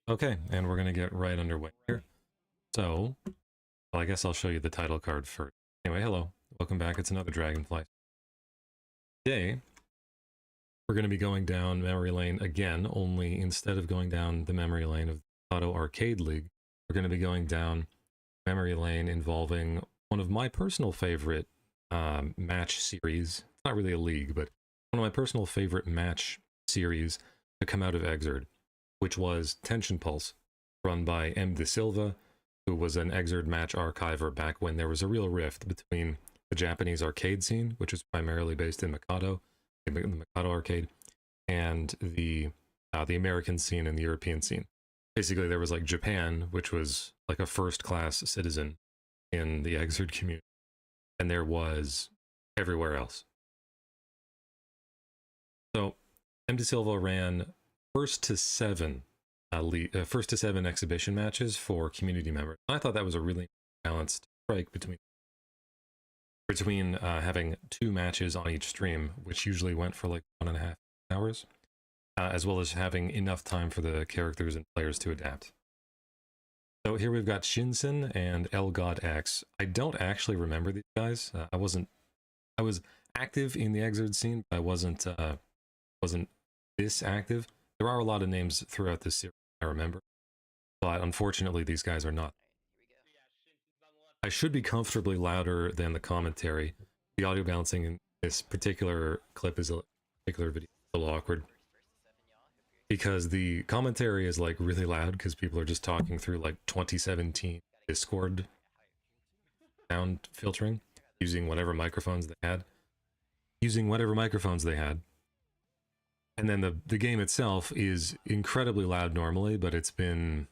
Okay, and we're gonna get right underway here. So, well, I guess I'll show you the title card first. Anyway, hello, welcome back. It's another Dragonfly. Today, we're going to be going down memory lane again, only instead of going down the memory lane of Auto Arcade League, we're going to be going down memory lane involving one of my personal favorite match series. It's not really a league, but one of my personal favorite match series to come out of Exerd, which was Tension Pulse, run by M. De Silva, who was an Exerd match archiver back when there was a real rift between the Japanese arcade scene, which is primarily based in Mikado, the Mikado arcade, and the American scene and the European scene. Basically, there was like Japan, which was like a first-class citizen in the Exerd community, and there was everywhere else. So, M. De Silva ran first to seven exhibition matches for community members. I thought that was a really balanced strike between having two matches on each stream, which usually went for like 1.5 hours, as well as having enough time for the characters and players to adapt. So here we've got Shinsen and Elgod X. I don't actually remember these guys. I was active in the Exerd scene, but I wasn't this active. There are a lot of names throughout this series I remember, but unfortunately these guys are not. I should be comfortably louder than the commentary. The audio balancing in this particular clip is a little awkward because the commentary is like really loud because people are just talking through like 2017 Discord sound filtering using whatever microphones they had. And then the game itself is incredibly loud normally, but it's been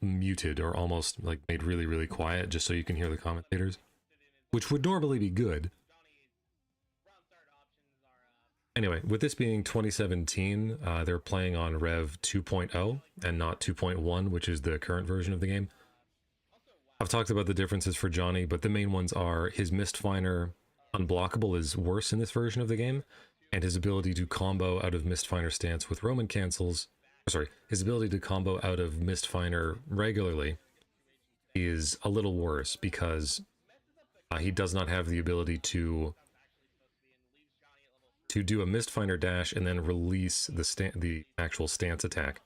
muted or almost like made really, really quiet just so you can hear the commentators, which would normally be good. Anyway, with this being 2017, they're playing on Rev 2.0 and not 2.1, which is the current version of the game. I've talked about the differences for Johnny, but the main ones are his Mistfinder unblockable is worse in this version of the game, and his ability to combo out of Mistfinder stance with Roman cancels, his ability to combo out of Mistfinder regularly is a little worse because he does not have the ability to do a Mistfinder dash and then release the actual stance attack.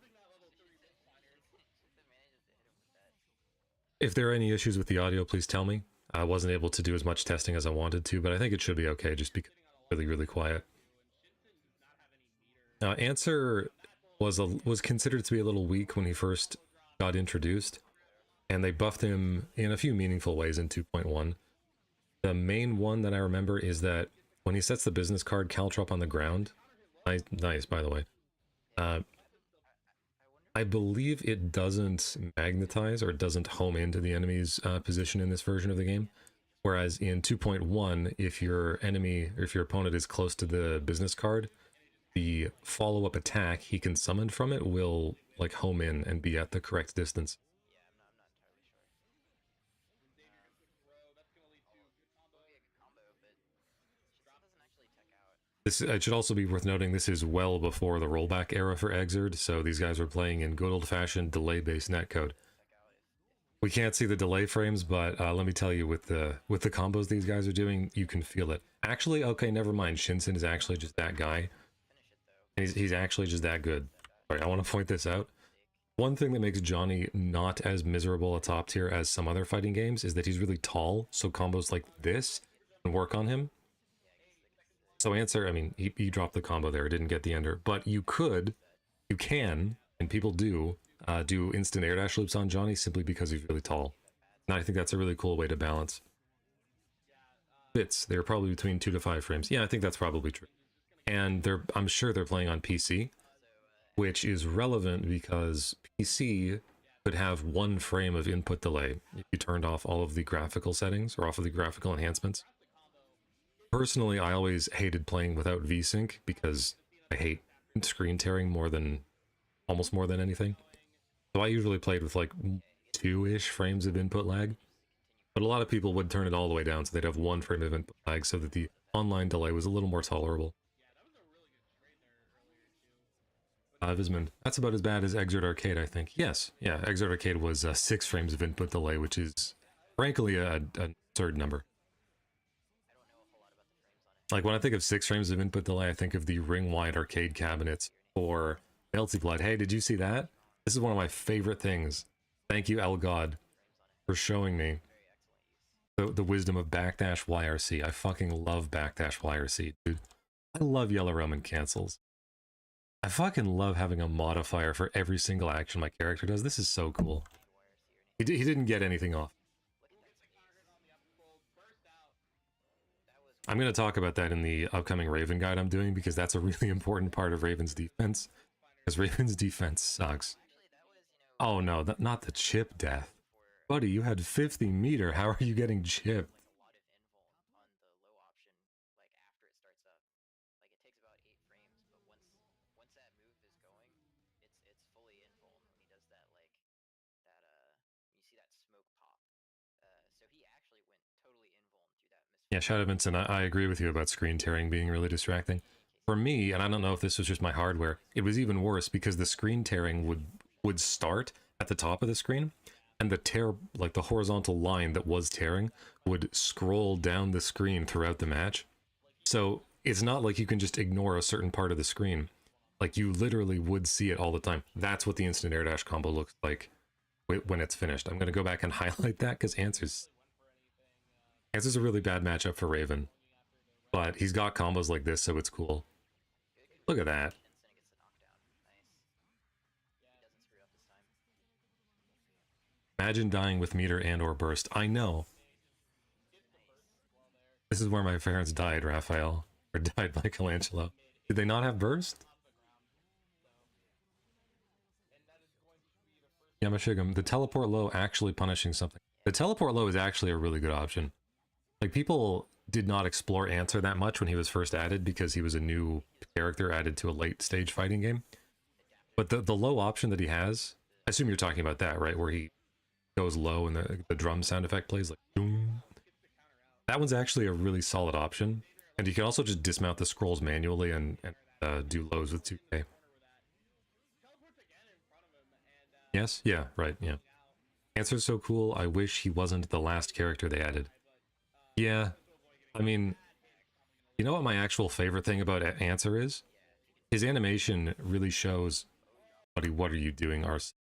If there are any issues with the audio, please tell me. I wasn't able to do as much testing as I wanted to, but I think it should be okay just because it's really, really quiet. Answer was considered to be a little weak when he first got introduced, and they buffed him in a few meaningful ways in 2.1. The main one that I remember is that when he sets the business card Caltrop on the ground, nice by the way, I believe it doesn't magnetize or it doesn't home into the enemy's position in this version of the game. Whereas in 2.1, if your opponent is close to the business card, the follow-up attack he can summon from it will like home in and be at the correct distance. It should also be worth noting this is well before the rollback era for Exerd, so these guys are playing in good old-fashioned delay-based netcode. We can't see the delay frames, but let me tell you, with the combos these guys are doing, you can feel it. Actually, okay, never mind. Shinsen is actually just that guy. He's actually just that good. All right, I want to point this out. One thing that makes Johnny not as miserable a top tier as some other fighting games is that he's really tall, so combos like this can work on him. So Answer, I mean, he dropped the combo there, didn't get the ender, but you can, and people do instant air dash loops on Johnny simply because he's really tall. And I think that's a really cool way to balance. Bits, they're probably between 2 to 5 frames. Yeah, I think that's probably true. And I'm sure they're playing on PC, which is relevant because PC could have 1 frame of input delay if you turned off all of the graphical settings or off of the graphical enhancements. Personally, I always hated playing without VSync because I hate screen tearing almost more than anything. So I usually played with like 2-ish frames of input lag, but a lot of people would turn it all the way down so they'd have 1 frame of input lag so that the online delay was a little more tolerable. Vismond. That's about as bad as Exert Arcade, I think. Yes, yeah, Exert Arcade was 6 frames of input delay, which is frankly an absurd number. Like when I think of 6 frames of input delay, I think of the ring-wide arcade cabinets for Melty Blood. Hey, did you see that? This is one of my favorite things. Thank you, Elgod, for showing me the wisdom of backdash YRC. I fucking love backdash YRC, dude. I love Yellow Roman cancels. I fucking love having a modifier for every single action my character does. This is so cool. He didn't get anything off. I'm going to talk about that in the upcoming Raven guide I'm doing, because that's a really important part of Raven's defense. Because Raven's defense sucks. Oh no, not the chip death. Buddy, you had 50 meter. How are you getting chipped? Yeah, Shadow Vincent, I agree with you about screen tearing being really distracting. For me, and I don't know if this was just my hardware, it was even worse because the screen tearing would start at the top of the screen, and the tear, like the horizontal line that was tearing, would scroll down the screen throughout the match. So it's not like you can just ignore a certain part of the screen. Like, you literally would see it all the time. That's what the instant air dash combo looks like when it's finished. I'm going to go back and highlight that because Answer's a really bad matchup for Raven. But he's got combos like this, so it's cool. Look at that. Imagine dying with meter and or burst. I know. This is where my parents died, Raphael. Or died Michelangelo. Did they not have burst? Yamashigam, the teleport low actually punishing something. The teleport low is actually a really good option. Like, people did not explore Answer that much when he was first added because he was a new character added to a late stage fighting game. But the low option that he has, I assume you're talking about that, right? Where he goes low and the drum sound effect plays like boom. That one's actually a really solid option. And you can also just dismount the scrolls manually and do lows with 2K. Yes? Yeah, right, yeah. Answer's so cool, I wish he wasn't the last character they added. Yeah, I mean, you know what my actual favorite thing about Answer is? His animation really shows... Buddy, what are you doing, Ars?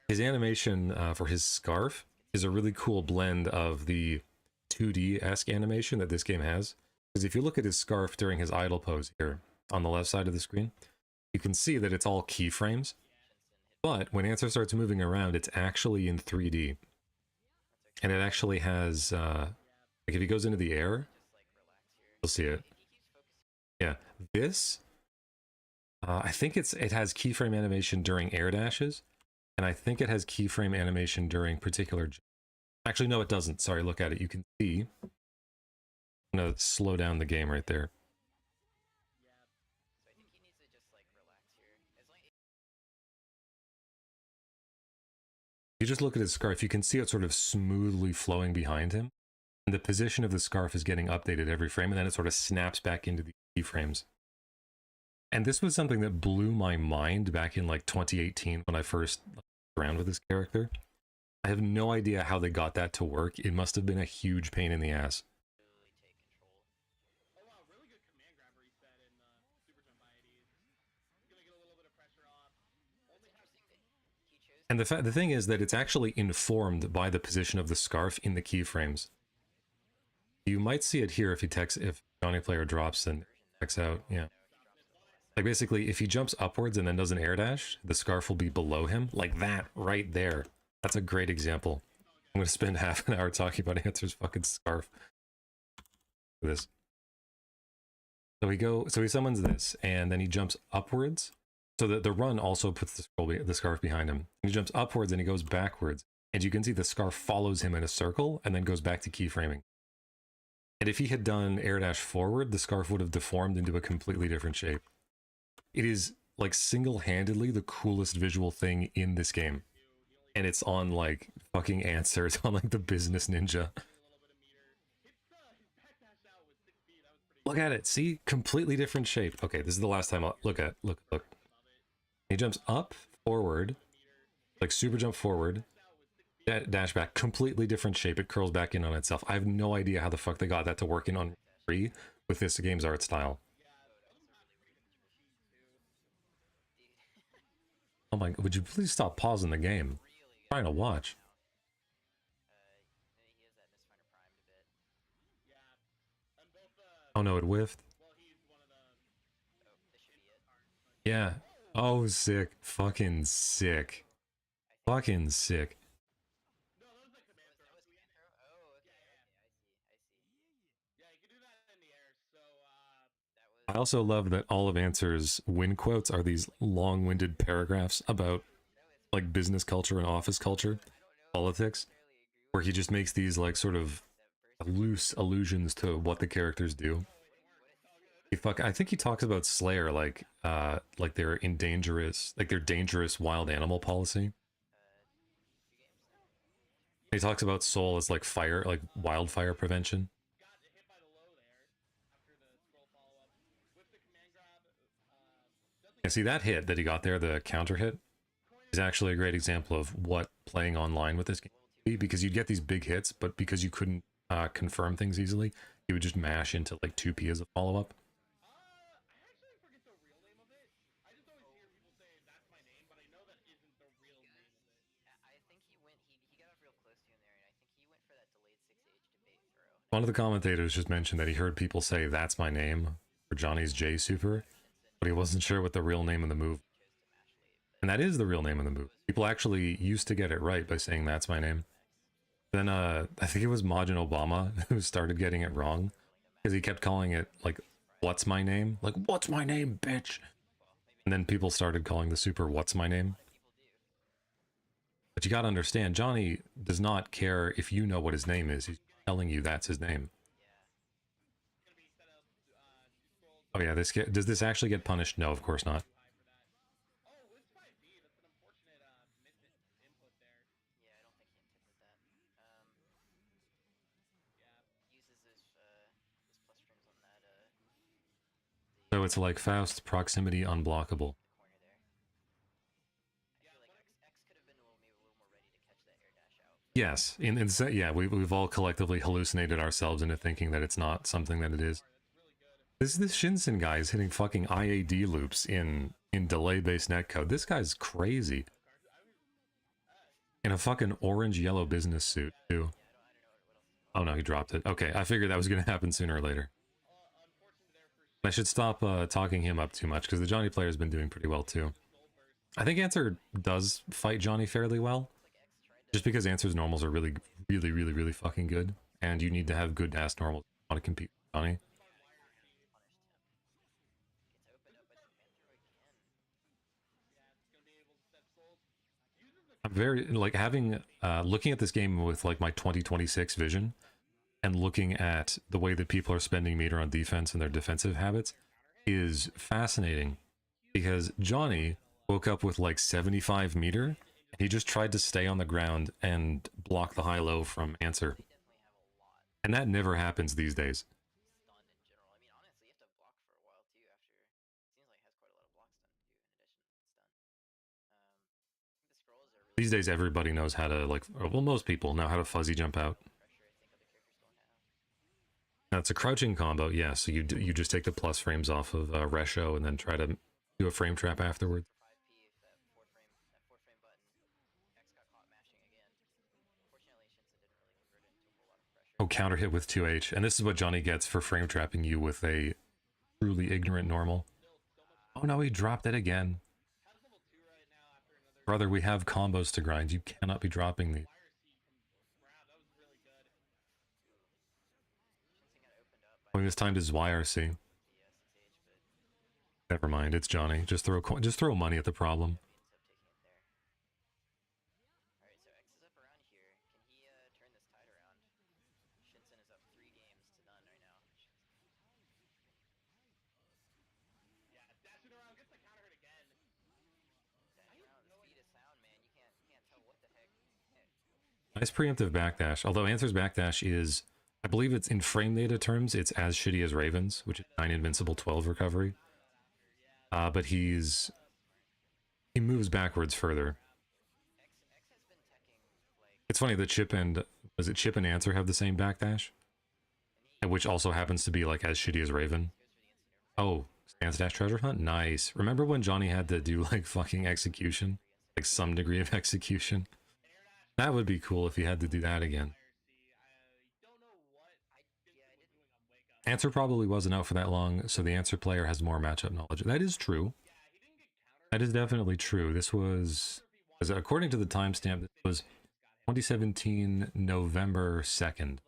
His animation for his scarf is a really cool blend of the 2D-esque animation that this game has. Because if you look at his scarf during his idle pose here, on the left side of the screen, you can see that it's all keyframes. But when Answer starts moving around, it's actually in 3D. And it actually has, like if he goes into the air, you'll see it. Yeah, this, I think it has keyframe animation during air dashes, and I think it has keyframe animation during particular... Actually, no, it doesn't. Sorry, look at it. You can see. I'm gonna slow down the game right there. You just look at his scarf, you can see it sort of smoothly flowing behind him. And the position of the scarf is getting updated every frame, and then it sort of snaps back into the keyframes. And this was something that blew my mind back in like 2018 when I first around with this character. I have no idea how they got that to work. It must have been a huge pain in the ass. And the thing is that it's actually informed by the position of the scarf in the keyframes. You might see it here if Johnny Player drops and checks out, yeah. Like basically, if he jumps upwards and then does an air dash, the scarf will be below him, like that, right there. That's a great example. I'm gonna spend half an hour talking about Answer's fucking scarf. Look at this. So he summons this, and then he jumps upwards. So the run also puts the scarf behind him. And he jumps upwards and he goes backwards. And you can see the scarf follows him in a circle and then goes back to keyframing. And if he had done air dash forward, the scarf would have deformed into a completely different shape. It is like single-handedly the coolest visual thing in this game. And it's on like fucking Answer. It's on like the Business Ninja. Look at it. See? Completely different shape. Okay, this is the last time I'll look. He jumps up, forward, like super jump forward, dash back, completely different shape. It curls back in on itself. I have no idea how the fuck they got that to work in on 3 with this game's art style. Oh my, would you please stop pausing the game? I'm trying to watch. Oh no, it whiffed. Yeah. Oh, sick. Fucking sick. Fucking sick. I also love that all of Answer's win quotes are these long-winded paragraphs about like business culture and office culture, politics, where he just makes these like sort of loose allusions to what the characters do. I think he talks about Slayer like they're in dangerous, like their dangerous wild animal policy. He talks about Soul as like fire, like wildfire prevention. And see that hit that he got there, the counter hit, is actually a great example of what playing online with this game would be, because you'd get these big hits, but because you couldn't confirm things easily, you would just mash into like 2p as a follow-up. One of the commentators just mentioned that he heard people say "That's my name" for Johnny's J Super, but he wasn't sure what the real name of the move. And that is the real name of the move. People actually used to get it right by saying "That's my name." Then I think it was Majin Obama who started getting it wrong because he kept calling it like "What's my name?" Like "What's my name, bitch?" And then people started calling the super "What's my name?" But you gotta understand, Johnny does not care if you know what his name is. He's telling you that's his name. Oh yeah, does this actually get punished? No, of course not. So it's like Faust, proximity unblockable. Yes, yeah, we've all collectively hallucinated ourselves into thinking that it's not something that it is. This Shinsen guy is hitting fucking IAD loops in delay-based netcode. This guy's crazy. In a fucking orange-yellow business suit, too. Oh no, he dropped it. Okay, I figured that was going to happen sooner or later. I should stop talking him up too much, because the Johnny player has been doing pretty well, too. I think Answer does fight Johnny fairly well, just because Answer's normals are really, really, really, really fucking good, and you need to have good ass normals to compete with Johnny. I'm very like having looking at this game with like my 2026 vision and looking at the way that people are spending meter on defense and their defensive habits is fascinating, because Johnny woke up with like 75 meter and he just tried to stay on the ground and block the high low from Answer, and that never happens these days. These days everybody knows how to, like, well, most people know how to fuzzy jump out. Now it's a crouching combo, yeah, so you just take the plus frames off of Resho and then try to do a frame trap afterwards. Oh, counter hit with 2H. And this is what Johnny gets for frame trapping you with a truly ignorant normal. Oh no, he dropped it again. Brother, we have combos to grind. You cannot be dropping these. When it's time to YRC. Never mind, it's Johnny. Just throw money at the problem. Nice preemptive backdash. Although Answer's backdash is, I believe it's in frame data terms, it's as shitty as Raven's, which is 9 invincible, 12 recovery. But he's he moves backwards further. It's funny that Chip and Answer have the same backdash, which also happens to be like as shitty as Raven. Oh, Stance Dash Treasure Hunt? Nice. Remember when Johnny had to do like fucking execution? Like some degree of execution? That would be cool if he had to do that again. Answer probably wasn't out for that long, so the Answer player has more matchup knowledge. That is true. That is definitely true. This was, according to the timestamp, this was 2017 November 2nd.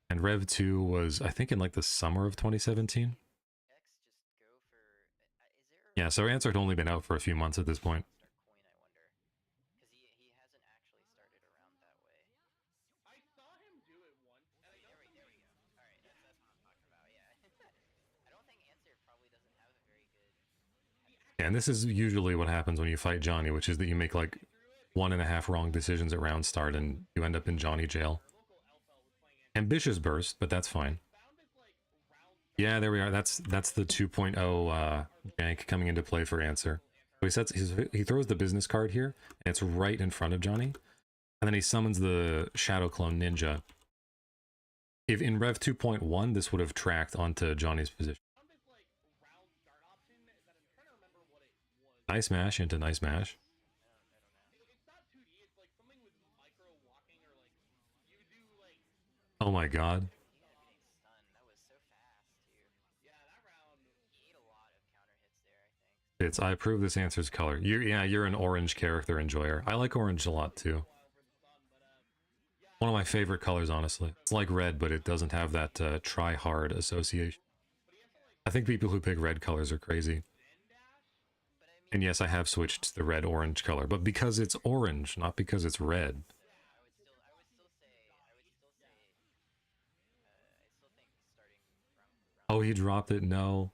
And Rev 2 was, I think, in like the summer of 2017. Yeah, so Answer had only been out for a few months at this point. Yeah, and this is usually what happens when you fight Johnny, which is that you make like 1.5 wrong decisions at round start and you end up in Johnny jail. Ambitious burst, but that's fine. Yeah, there we are. That's the 2.0 jank coming into play for Answer. So he throws the business card here, and it's right in front of Johnny. And then he summons the Shadow Clone Ninja. If in Rev 2.1, this would have tracked onto Johnny's position. Nice mash into nice mash. Oh my god. I approve this Answer's color. You're an orange character enjoyer. I like orange a lot too. One of my favorite colors, honestly. It's like red, but it doesn't have that try-hard association. I think people who pick red colors are crazy. And yes, I have switched to the red-orange color, but because it's orange, not because it's red. Oh, he dropped it? No.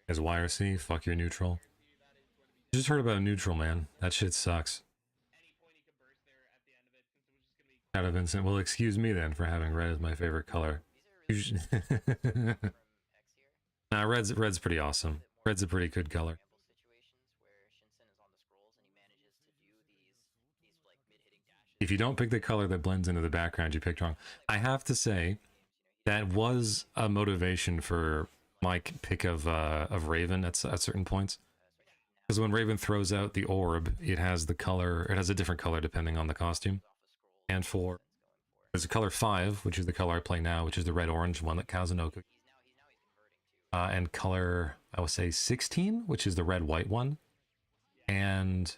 As YRC, fuck your neutral. Just heard about neutral, man. That shit sucks. Out of Vincent. Well, excuse me then for having red as my favorite color. Nah, red's pretty awesome. Red's a pretty good color. If you don't pick the color that blends into the background, you picked wrong. I have to say, that was a motivation for my pick of Raven at certain points. Because when Raven throws out the orb, it has the color, it has a different color depending on the costume. And there's a color 5, which is the color I play now, which is the red-orange one that Kazunoko. And color, I would say 16, which is the red-white one. And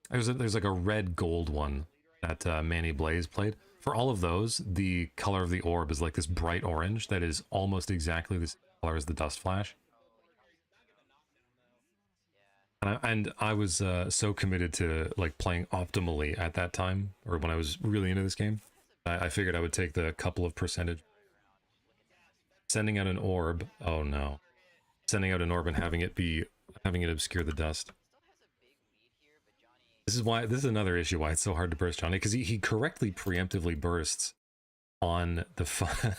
there's like a red-gold one that Manny Blaze played. For all of those, the color of the orb is like this bright orange that is almost exactly the same color as the Dust Flash. And I was so committed to like playing optimally at that time, or when I was really into this game, I figured I would take the couple of percentage. Sending out an orb, oh no. Sending out an orb and having it obscure the dust. This is another issue why it's so hard to burst Johnny, because he correctly preemptively bursts on the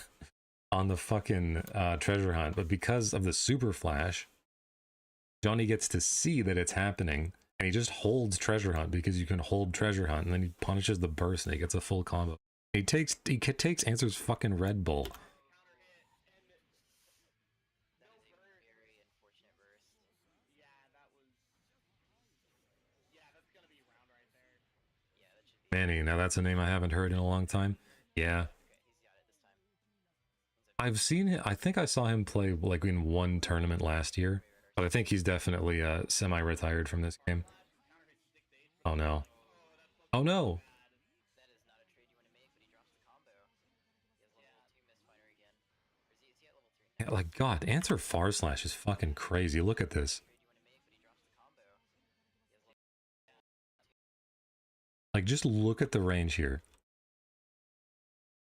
on the fucking treasure hunt, but because of the super flash, Johnny gets to see that it's happening, and he just holds treasure hunt because you can hold treasure hunt, and then he punishes the burst and he gets a full combo. He takes Answer's fucking Red Bull. Manny, now that's a name I haven't heard in a long time. Yeah. I've seen him, I think I saw him play like in one tournament last year, but I think he's definitely semi-retired from this game. Oh no. Oh no! Yeah, like, God, Answer Far Slash is fucking crazy. Look at this. Like, just look at the range here.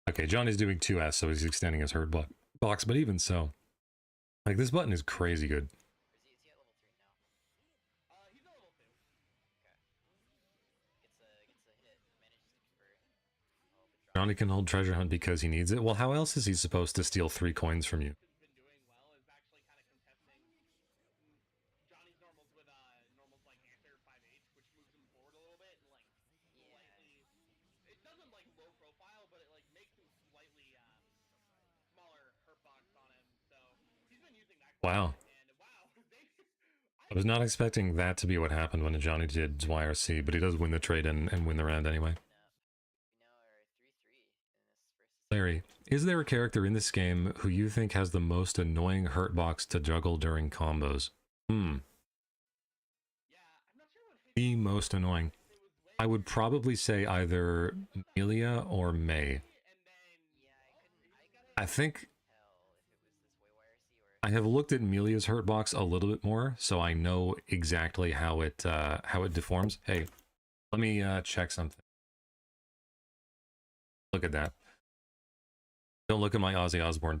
Okay, Johnny's doing 2S, so he's extending his herd box, but even so, like, this button is crazy good. Johnny can hold treasure hunt because he needs it. Well, how else is he supposed to steal 3 coins from you? Wow. I was not expecting that to be what happened when Johnny did YRC, but he does win the trade and win the round anyway. Larry, is there a character in this game who you think has the most annoying hurtbox to juggle during combos? The most annoying. I would probably say either Melia or May. I think I have looked at Melia's hurtbox a little bit more, so I know exactly how it deforms. Hey, let me check something. Look at that. Don't look at my Ozzy Osbourne.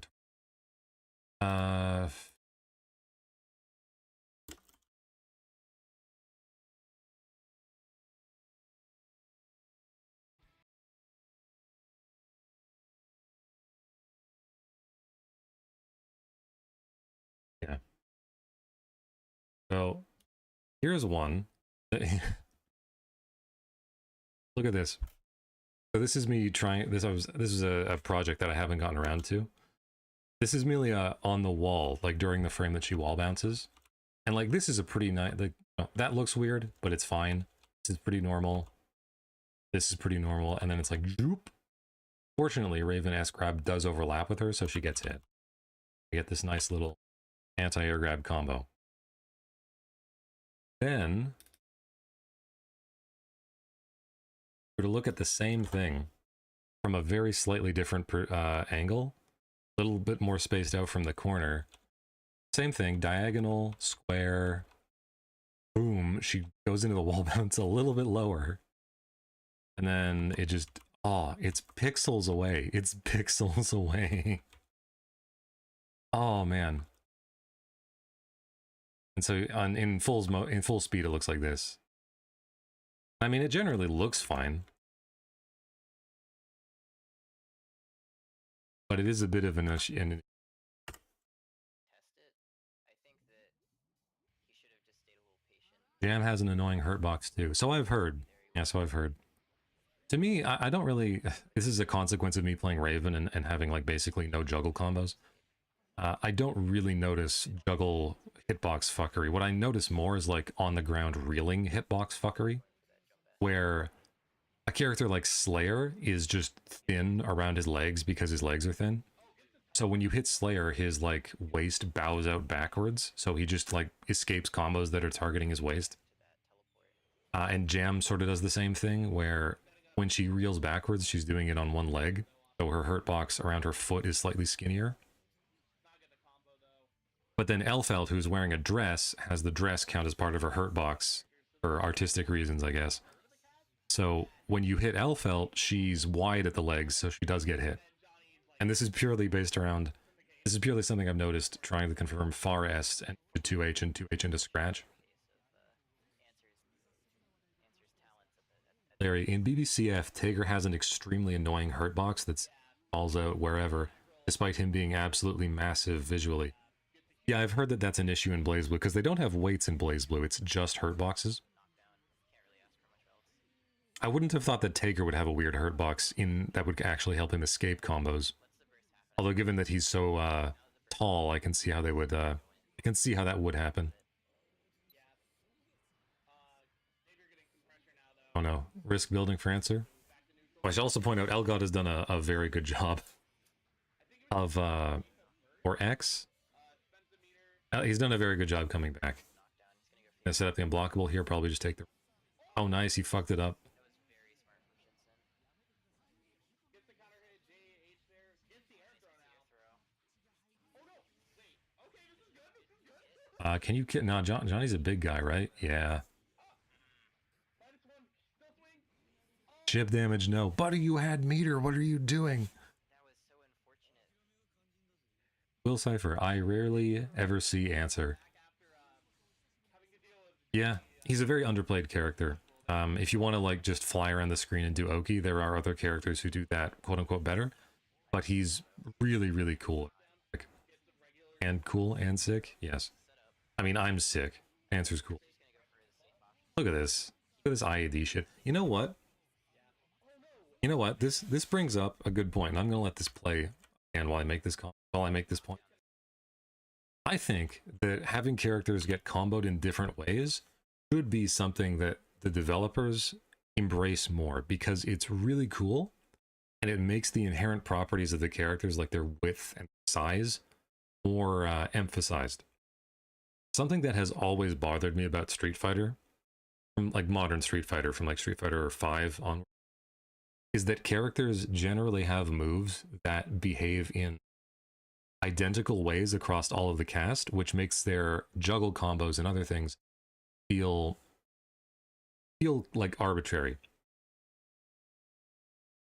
Yeah. So here's one. Look at this. So this is me trying this. This is a project that I haven't gotten around to. This is Melia on the wall, like during the frame that she wall bounces, and like this is a pretty nice. Like that looks weird, but it's fine. This is pretty normal. This is pretty normal, and then it's like zoop. Fortunately, Raven S grab does overlap with her, so she gets hit. We get this nice little anti-air grab combo. Then we're to look at the same thing from a very slightly different angle, a little bit more spaced out from the corner. Same thing, diagonal, square, boom. She goes into the wall bounce a little bit lower, and then it just, oh, it's pixels away. It's pixels away. Oh man. And so in full speed, it looks like this. I mean, it generally looks fine, but it is a bit of an issue. Test it. I think that he should have just stayed a little patient. Jam has an annoying hurtbox too. So I've heard. Yeah, so I've heard. To me, I don't really. This is a consequence of me playing Raven and having like basically no juggle combos. I don't really notice juggle hitbox fuckery. What I notice more is like on the ground reeling hitbox fuckery, where a character like Slayer is just thin around his legs because his legs are thin. So when you hit Slayer, his like waist bows out backwards, so he just like escapes combos that are targeting his waist. And Jam sort of does the same thing, where when she reels backwards, she's doing it on one leg, so her hurtbox around her foot is slightly skinnier. But then Elfeld, who's wearing a dress, has the dress count as part of her hurtbox for artistic reasons, I guess. So when you hit Elfeld, she's wide at the legs, so she does get hit. And this is purely based around, this is purely something I've noticed trying to confirm far S and 2H and 2H into Scratch. Larry, in BBCF, Tager has an extremely annoying hurtbox that falls out wherever, despite him being absolutely massive visually. Yeah, I've heard that that's an issue in BlazBlue, because they don't have weights in BlazBlue, it's just hurtboxes. I wouldn't have thought that Tager would have a weird hurtbox that would actually help him escape combos. Although given that he's so tall, I can see how they would I can see how that would happen. Oh no, risk building for answer. I should also point out Elgato has done a very good job of or X. He's done a very good job coming back. Gonna set up the unblockable here, probably just take the... Oh nice, he fucked it up. Can you... No, Johnny's a big guy, right? Yeah. Chip damage, no. Buddy, you had meter, what are you doing? Will Cypher, I rarely ever see answer. Yeah, he's a very underplayed character. If you want to like just fly around the screen and do Oki, there are other characters who do that quote unquote better. But he's really, really cool. And cool and sick? Yes. I mean, I'm sick. Answer's cool. Look at this. Look at this IED shit. You know what? You know what? This brings up a good point, and I'm gonna let this play and while I make this point. I think that having characters get comboed in different ways should be something that the developers embrace more, because it's really cool and it makes the inherent properties of the characters, like their width and size, more emphasized. Something that has always bothered me about Street Fighter, from like modern Street Fighter, from like Street Fighter 5 on, is that characters generally have moves that behave in identical ways across all of the cast, which makes their juggle combos and other things feel like arbitrary.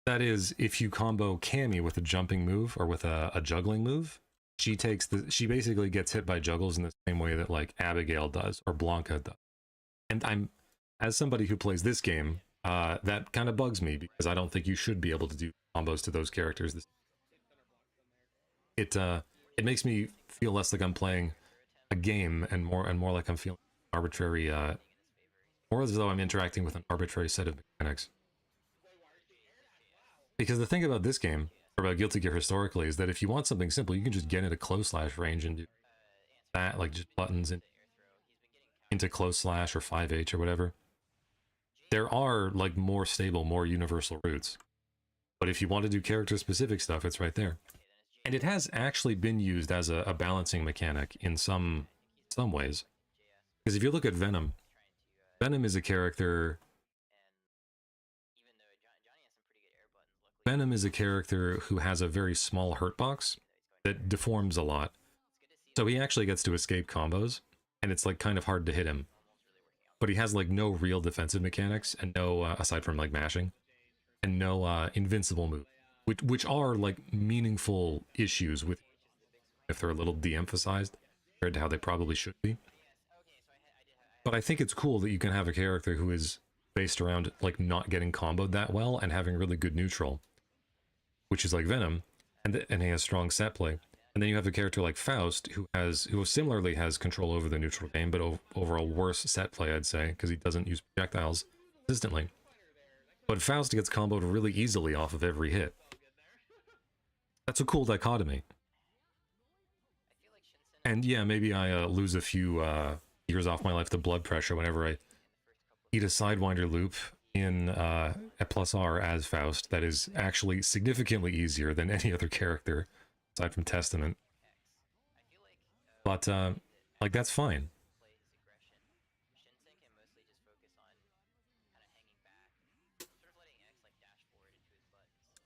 That is, if you combo Cammy with a jumping move or with a juggling move, she basically gets hit by juggles in the same way that like Abigail does or Blanca does. And as somebody who plays this game, that kind of bugs me, because I don't think you should be able to do combos to those characters. It makes me feel less like I'm playing a game and more like I'm feeling arbitrary, more as though I'm interacting with an arbitrary set of mechanics. Because the thing about this game, or about Guilty Gear historically, is that if you want something simple, you can just get into close slash range and do that, like just buttons into close slash or 5H or whatever. There are like more stable, more universal routes. But if you want to do character specific stuff, it's right there. And it has actually been used as a balancing mechanic in some ways. Because if you look at Venom, Venom is a character... Venom is a character who has a very small hurt box that deforms a lot. So he actually gets to escape combos, and it's like kind of hard to hit him. But he has like no real defensive mechanics, and no, aside from like mashing, and no invincible moves, which are like meaningful issues with if they're a little de-emphasized compared to how they probably should be. But I think it's cool that you can have a character who is based around like not getting comboed that well and having really good neutral, which is like Venom, and he has strong set play. And then you have a character like Faust, who similarly has control over the neutral game, but over a worse set play, I'd say, because he doesn't use projectiles consistently. But Faust gets comboed really easily off of every hit. That's a cool dichotomy. And yeah, maybe I lose a few years off my life to blood pressure whenever I eat a Sidewinder loop in a plus R as Faust that is actually significantly easier than any other character aside from Testament. But like, that's fine.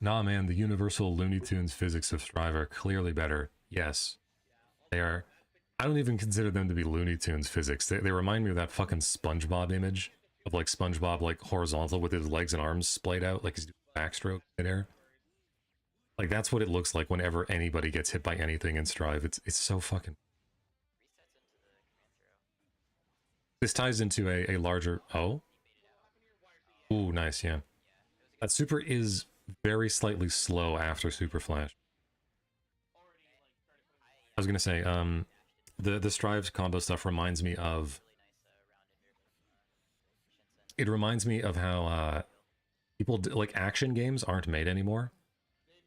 Nah, man, the universal Looney Tunes physics of Strive are clearly better. Yes, they are. I don't even consider them to be Looney Tunes physics. They remind me of that fucking SpongeBob image of like SpongeBob like horizontal with his legs and arms splayed out like he's doing backstroke in air. Like, that's what it looks like whenever anybody gets hit by anything in Strive. It's so fucking... This ties into a larger... Oh? Ooh, nice, yeah. That super is very slightly slow after Super Flash. I was gonna say, the Strive combo stuff reminds me of... It reminds me of how people... Like, action games aren't made anymore.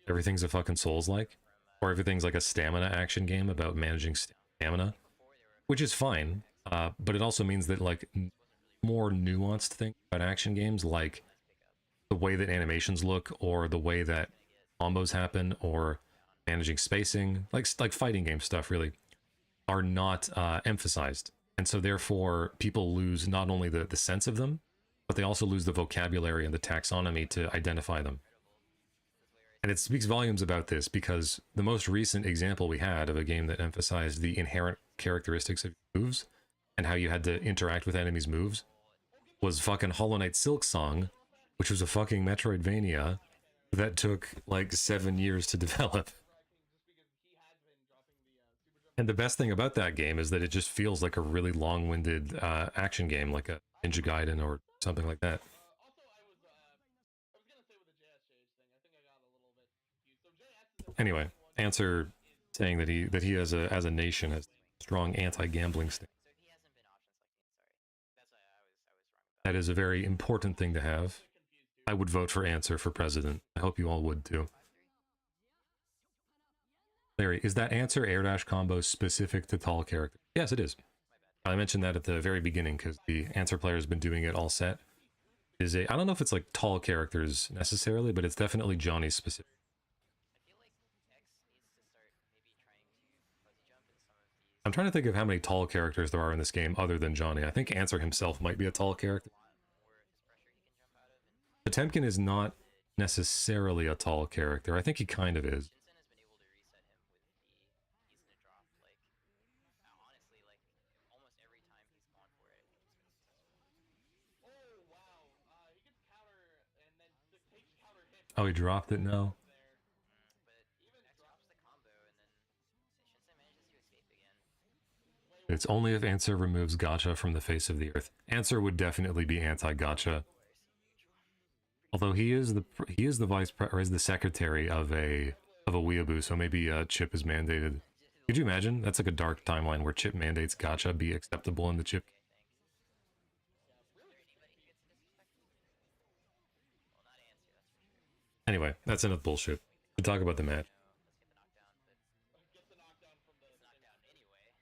Everything's a fucking Souls-like. Or everything's like a stamina action game about managing stamina. Which is fine, but it also means that, like, more nuanced things about action games, like the way that animations look, or the way that combos happen, or managing spacing, like fighting game stuff, really, are not emphasized. And so therefore, people lose not only the sense of them, but they also lose the vocabulary and the taxonomy to identify them. And it speaks volumes about this, because the most recent example we had of a game that emphasized the inherent characteristics of moves and how you had to interact with enemies' moves was fucking Hollow Knight Silksong, which was a fucking Metroidvania that took like 7 years to develop. And the best thing about that game is that it just feels like a really long-winded action game, like a Ninja Gaiden or something like that. Anyway, answer saying that he as a nation has strong anti-gambling stance. That is a very important thing to have. I would vote for Answer for president. I hope you all would too. Larry, is that Answer air dash combo specific to tall characters? Yes, it is. I mentioned that at the very beginning because the Answer player has been doing it all set. I don't know if it's like tall characters necessarily, but it's definitely Johnny specific. I'm trying to think of how many tall characters there are in this game other than Johnny. I think Answer himself might be a tall character. Potemkin is not necessarily a tall character. I think he kind of is. Oh, he dropped it now? It's only if Answer removes Gacha from the face of the earth. Answer would definitely be anti-Gacha. Although he is the vice pre or is the secretary of a weeaboo, so maybe Chip is mandated. Could you imagine? That's like a dark timeline where Chip mandates Gacha be acceptable in the Chip. Anyway, that's enough bullshit. To talk about the match.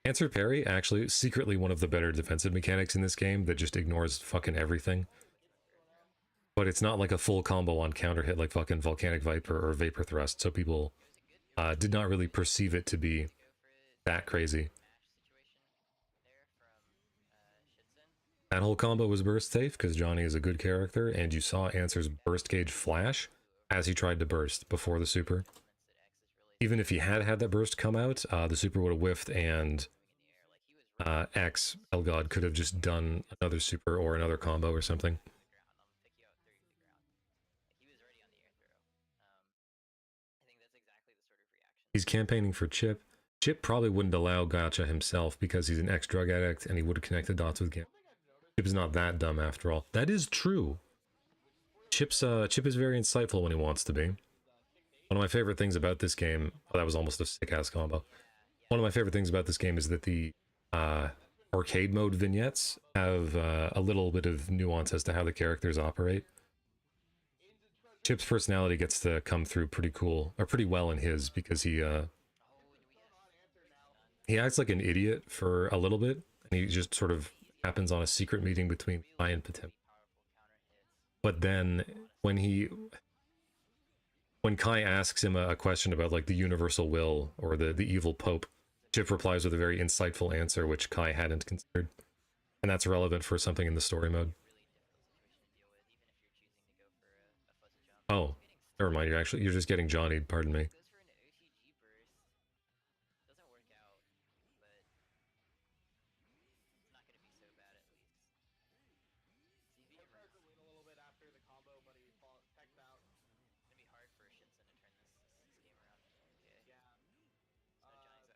Answer parry, actually, secretly one of the better defensive mechanics in this game that just ignores fucking everything. But it's not like a full combo on counter hit like fucking Volcanic Viper or Vapor Thrust, so people did not really perceive it to be that crazy. That whole combo was burst safe because Johnny is a good character, and you saw Answer's burst gauge flash as he tried to burst before the super. Even if he had had that burst come out, the super would have whiffed, and X, Elgod, could have just done another super or another combo or something. He's campaigning for Chip. Chip probably wouldn't allow Gacha himself because he's an ex-drug addict and he would have connected dots with Gam. Chip is not that dumb after all. That is true. Chip is very insightful when he wants to be. One of my favorite things about this game... Oh, that was almost a sick-ass combo. One of my favorite things about this game is that the arcade mode vignettes have a little bit of nuance as to how the characters operate. Chip's personality gets to come through pretty cool, or pretty well in his, because he acts like an idiot for a little bit, and he just sort of happens on a secret meeting between Kai and Potemkin. But then, when Kai asks him a question about like the universal will, or the evil pope, Chip replies with a very insightful answer, which Kai hadn't considered. And that's relevant for something in the story mode. Oh, never mind, you're just getting Johnny, pardon me.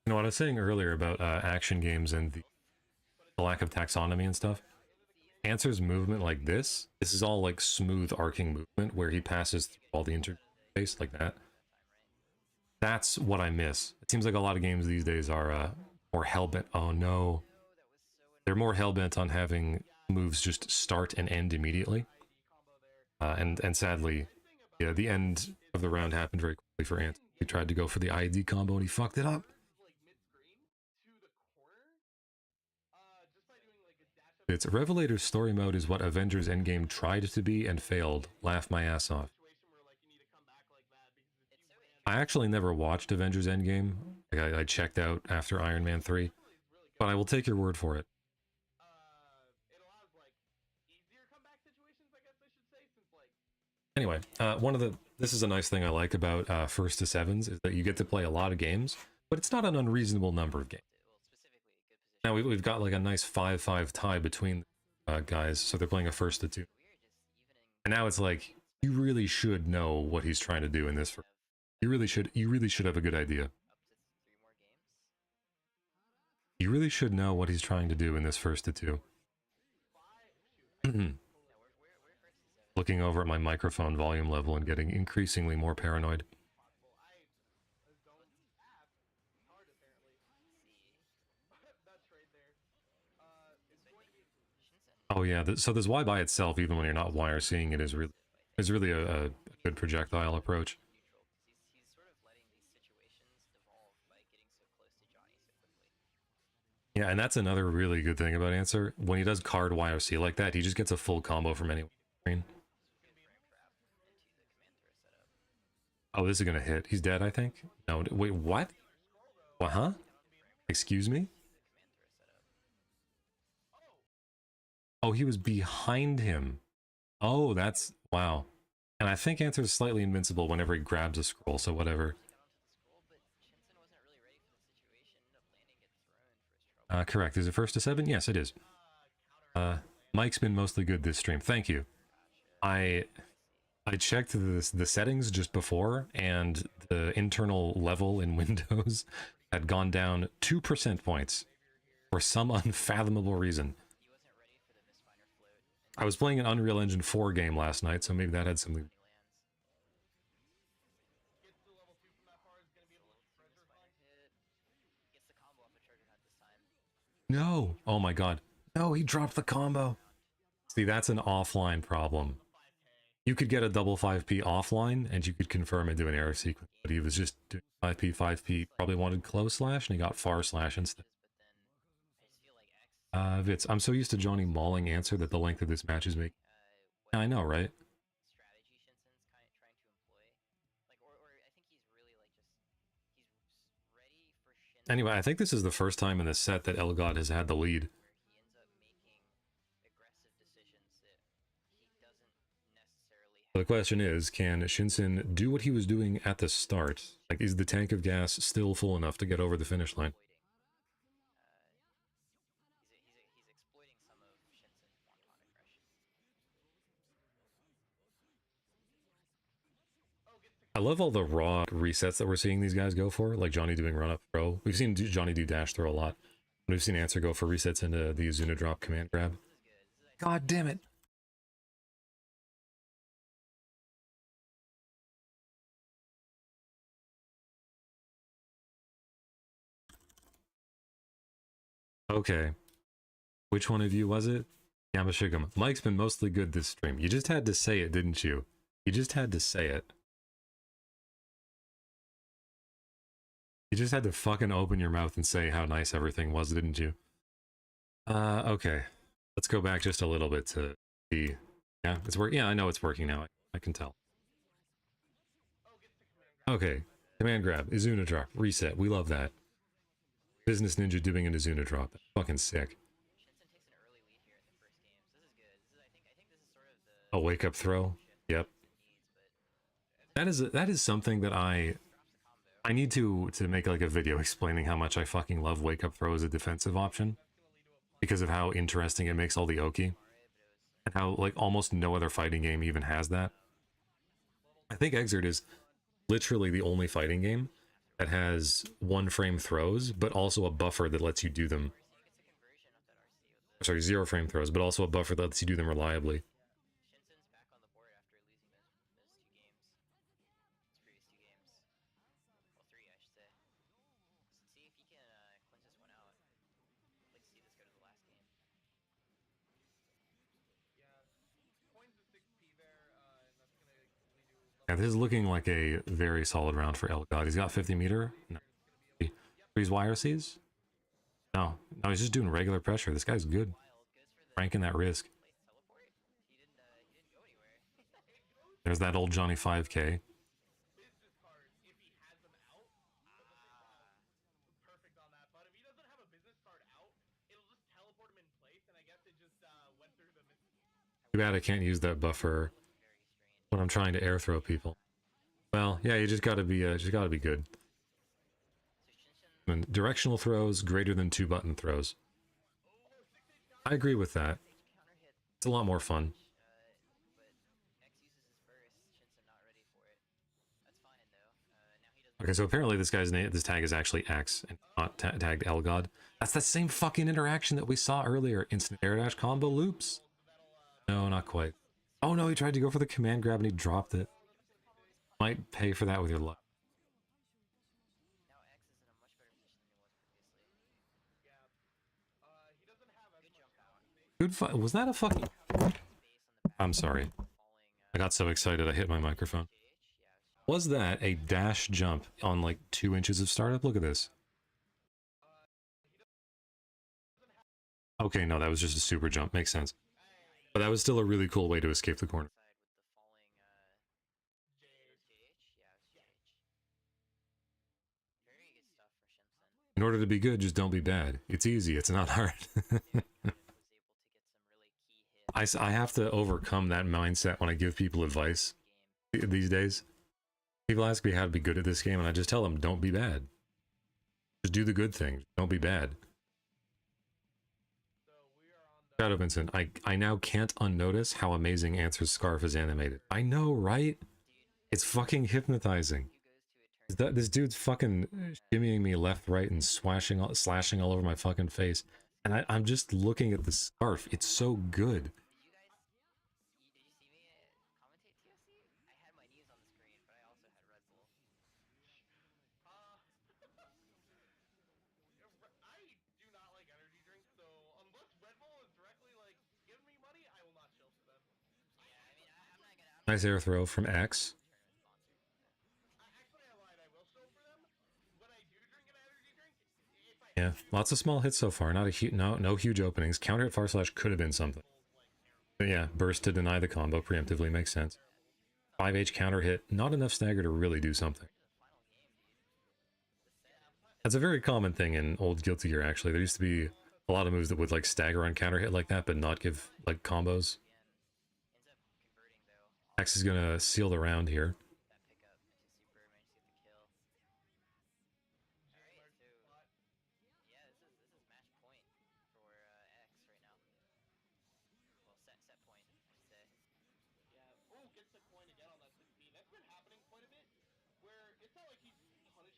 You know what I was saying earlier about action games and the lack of taxonomy and stuff? Answer's movement like this is all like smooth arcing movement where he passes through all the interface like that. That's what I miss. It seems like a lot of games these days are more hellbent. Oh no. They're more hellbent on having moves just start and end immediately. And sadly, yeah, the end of the round happened very quickly for Answer. He tried to go for the ID combo and he fucked it up. It's Revelator's story mode is what Avengers Endgame tried to be and failed. Laugh my ass off. I actually never watched Avengers Endgame. Like, I checked out after Iron Man 3. But I will take your word for it. Anyway, this is a nice thing I like about First to Sevens, is that you get to play a lot of games, but it's not an unreasonable number of games. Now we've got like a nice 5-5 tie between guys, so they're playing a first to two. And now it's like, you really should know what he's trying to do in this. You really should have a good idea. You really should know what he's trying to do in this first to two. looking over at my microphone volume level and getting increasingly more paranoid. Oh yeah, so this Y by itself, even when you're not wire seeing it, is really a good projectile approach. Yeah, and that's another really good thing about Answer. When he does card YOC like that, he just gets a full combo from any screen. Oh, this is gonna hit. He's dead, I think. No, wait, what? What, huh? Excuse me? Oh, he was behind him. Oh, that's... wow. And I think Answer's slightly invincible whenever he grabs a scroll, so whatever. Correct. Is it first to 7? Yes, it is. Mike's been mostly good this stream. Thank you. I checked the settings just before, and the internal level in Windows had gone down 2% points for some unfathomable reason. I was playing an Unreal Engine 4 game last night, so maybe that had something. No! Oh my god. No, he dropped the combo! See, that's an offline problem. You could get a double 5p offline, and you could confirm into an error sequence, but he was just doing 5p, probably wanted close slash, and he got far slash instead. Vitz, I'm so used to Johnny mauling Answer that the length of this match is making... Yeah, I know, right? Anyway, I think this is the first time in this set that Elgaud has had the lead. The question is, can Shinsen do what he was doing at the start? Like, is the tank of gas still full enough to get over the finish line? I love all the raw resets that we're seeing these guys go for, like Johnny doing run-up throw. We've seen Johnny do dash throw a lot. We've seen Answer go for resets into the Azuna drop command grab. God damn it! Okay. Which one of you was it? Yamashigam. Mike's been mostly good this stream. You just had to say it, didn't you? You just had to say it. You just had to fucking open your mouth and say how nice everything was, didn't you? Okay. Let's go back just a little bit to see. Yeah, it's working. Yeah, I know it's working now. I can tell. Okay. Command grab, Azuna drop, reset. We love that. Business Ninja doing an Azuna drop. That's fucking sick. A wake up throw. Yep. That is something that I need to make like a video explaining how much I fucking love wake up throw as a defensive option, because of how interesting it makes all the Oki, and how like almost no other fighting game even has that. I think Exert is literally the only fighting game that has one frame throws, but also a buffer that lets you do them. Sorry, 0 frame throws, but also a buffer that lets you do them reliably. Yeah, this is looking like a very solid round for Elgaud. He's got 50 meter. No. He's YRCs? No. No, he's just doing regular pressure. This guy's good. Ranking that risk. There's that old Johnny 5K. Too bad I can't use that buffer when I'm trying to air throw people. Well, yeah, you just gotta be good. And directional throws greater than 2 button throws. I agree with that. It's a lot more fun. Okay, so apparently this guy's name, this tag is actually X and not tagged Elgaud. That's that same fucking interaction that we saw earlier. Instant air dash combo loops. No, not quite. Oh no, he tried to go for the command grab and he dropped it. Might pay for that with your luck. Good fight. Was that a fucking... I'm sorry. I got so excited I hit my microphone. Was that a dash jump on like 2 inches of startup? Look at this. Okay, no, that was just a super jump. Makes sense. But that was still a really cool way to escape the corner. In order to be good, just don't be bad. It's easy. It's not hard. I have to overcome that mindset when I give people advice these days. People ask me how to be good at this game, and I just tell them, don't be bad. Just do the good thing. Don't be bad. Shadow Vincent, I now can't unnotice how amazing Answer's scarf is animated. I know, right? It's fucking hypnotizing. This dude's fucking shimmying me left, right, and slashing all over my fucking face. And I'm just looking at the scarf. It's so good. Nice air throw from X. Yeah, lots of small hits so far. Not a huge, no huge openings. Counter hit far slash could have been something. But yeah, burst to deny the combo preemptively makes sense. 5H counter hit, not enough stagger to really do something. That's a very common thing in old Guilty Gear, actually. There used to be a lot of moves that would like stagger on counter hit like that, but not give like combos. X is gonna seal the round here.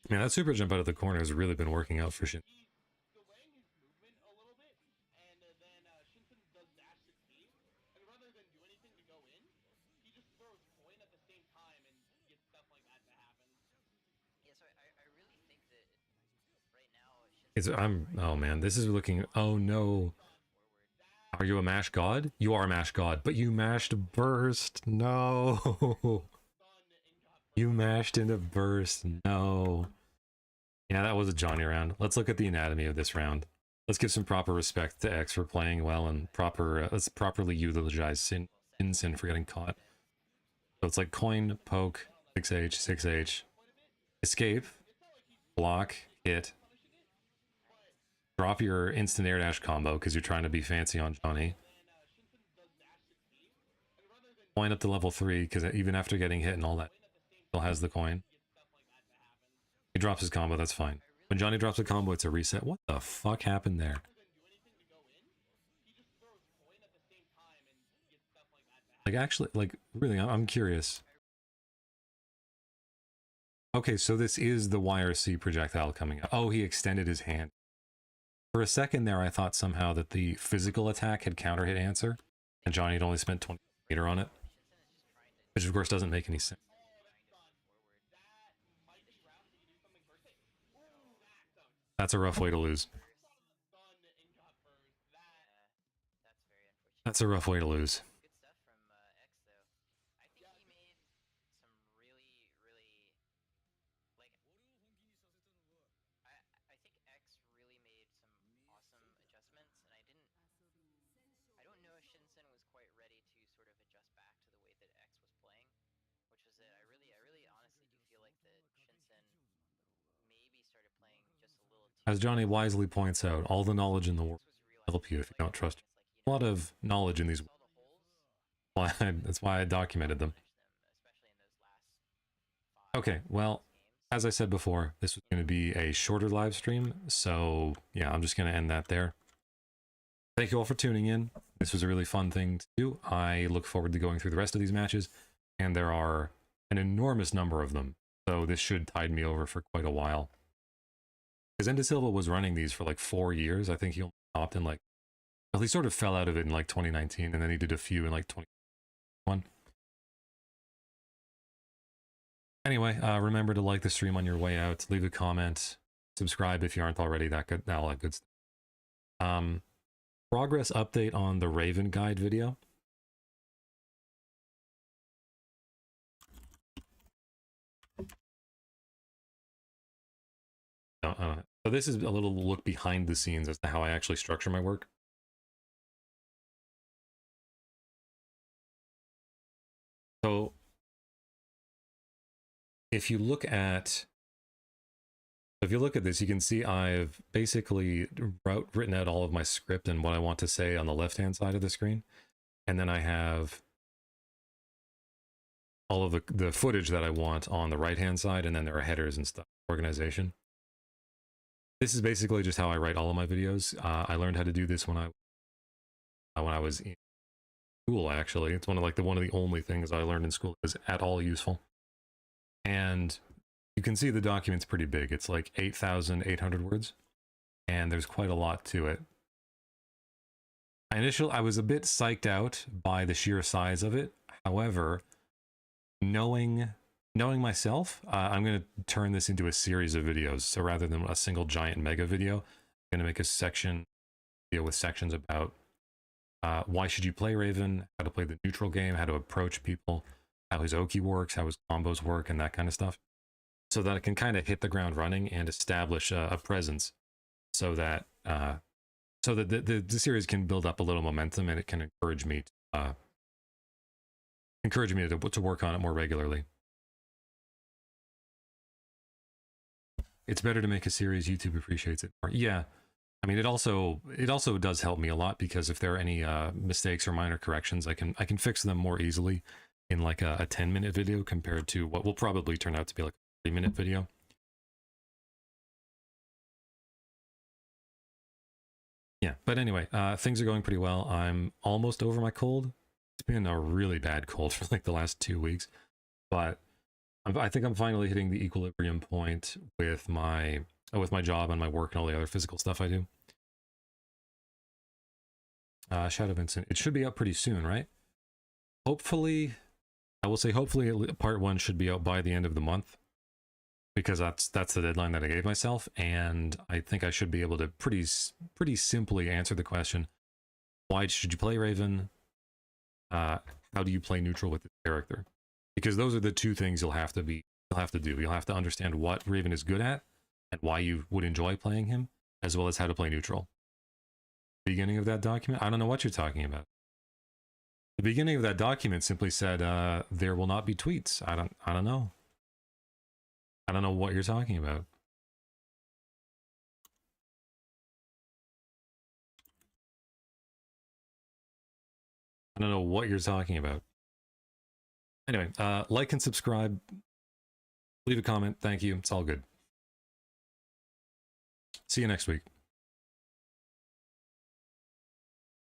Man, that super jump out of the corner has really been working out for Shin. Oh man, this is looking, oh no. Are you a mash god? You are a mash god, but you mashed burst, no. You mashed into burst, no. Yeah, that was a Johnny round. Let's look at the anatomy of this round. Let's give some proper respect to X for playing well and let's properly utilize Sin for getting caught. So it's like coin, poke, 6H, 6H, escape, block, hit, drop your instant air dash combo because you're trying to be fancy on Johnny. Coin up to level 3 because even after getting hit and all that, still has the coin. He drops his combo, that's fine. When Johnny drops a combo, it's a reset. What the fuck happened there? Like, actually, like, really, I'm curious. Okay, so this is the YRC projectile coming up. Oh, he extended his hand. For a second there, I thought somehow that the physical attack had counter hit answer, and Johnny had only spent 20 meter on it. Which, of course, doesn't make any sense. That's a rough way to lose. That's a rough way to lose. As Johnny wisely points out, all the knowledge in the world will help you if you don't trust. A lot of knowledge in these. That's why I documented them. Okay, well, as I said before, this was going to be a shorter live stream, so yeah, I'm just going to end that there. Thank you all for tuning in. This was a really fun thing to do. I look forward to going through the rest of these matches, and there are an enormous number of them, so this should tide me over for quite a while. Because Enda Silva was running these for like 4 years. I think he only stopped in like, well, he sort of fell out of it in like 2019, and then he did a few in like one. Anyway, remember to like the stream on your way out, leave a comment, subscribe if you aren't already, all that good stuff. Progress update on the Raven guide video. So this is a little look behind the scenes as to how I actually structure my work. So if you look at this, you can see I've basically written out all of my script and what I want to say on the left-hand side of the screen. And then I have all of the footage that I want on the right-hand side, and then there are headers and stuff, organization. This is basically just how I write all of my videos. I learned how to do this when I was in school, actually. It's one of the only things I learned in school that was at all useful. And you can see the document's pretty big. It's like 8,800 words, and there's quite a lot to it. I was a bit psyched out by the sheer size of it. However, knowing myself, I'm going to turn this into a series of videos. So rather than a single giant mega video, I'm going to make a video with sections about why should you play Raven, how to play the neutral game, how to approach people, how his Oki works, how his combos work, and that kind of stuff, so that it can kind of hit the ground running and establish a presence, so that the series can build up a little momentum, and it can encourage me to work on it more regularly. It's better to make a series. YouTube appreciates it more. Yeah, I mean, it also does help me a lot, because if there are any mistakes or minor corrections, I can fix them more easily in like a 10-minute video compared to what will probably turn out to be like a 3-minute video. Yeah, but anyway, things are going pretty well. I'm almost over my cold. It's been a really bad cold for like the last 2 weeks, but I think I'm finally hitting the equilibrium point with my job and my work and all the other physical stuff I do. Shadow Vincent, it should be out pretty soon, right? Hopefully, I will say hopefully part 1 should be out by the end of the month, because that's the deadline that I gave myself, and I think I should be able to pretty simply answer the question, why should you play Raven? How do you play neutral with the character? Because those are the two things you'll have to do. You'll have to understand what Raven is good at and why you would enjoy playing him, as well as how to play neutral. Beginning of that document, I don't know what you're talking about. The beginning of that document simply said, there will not be tweets. I don't know. I don't know what you're talking about. I don't know what you're talking about. Anyway, like and subscribe. Leave a comment. Thank you. It's all good. See you next week.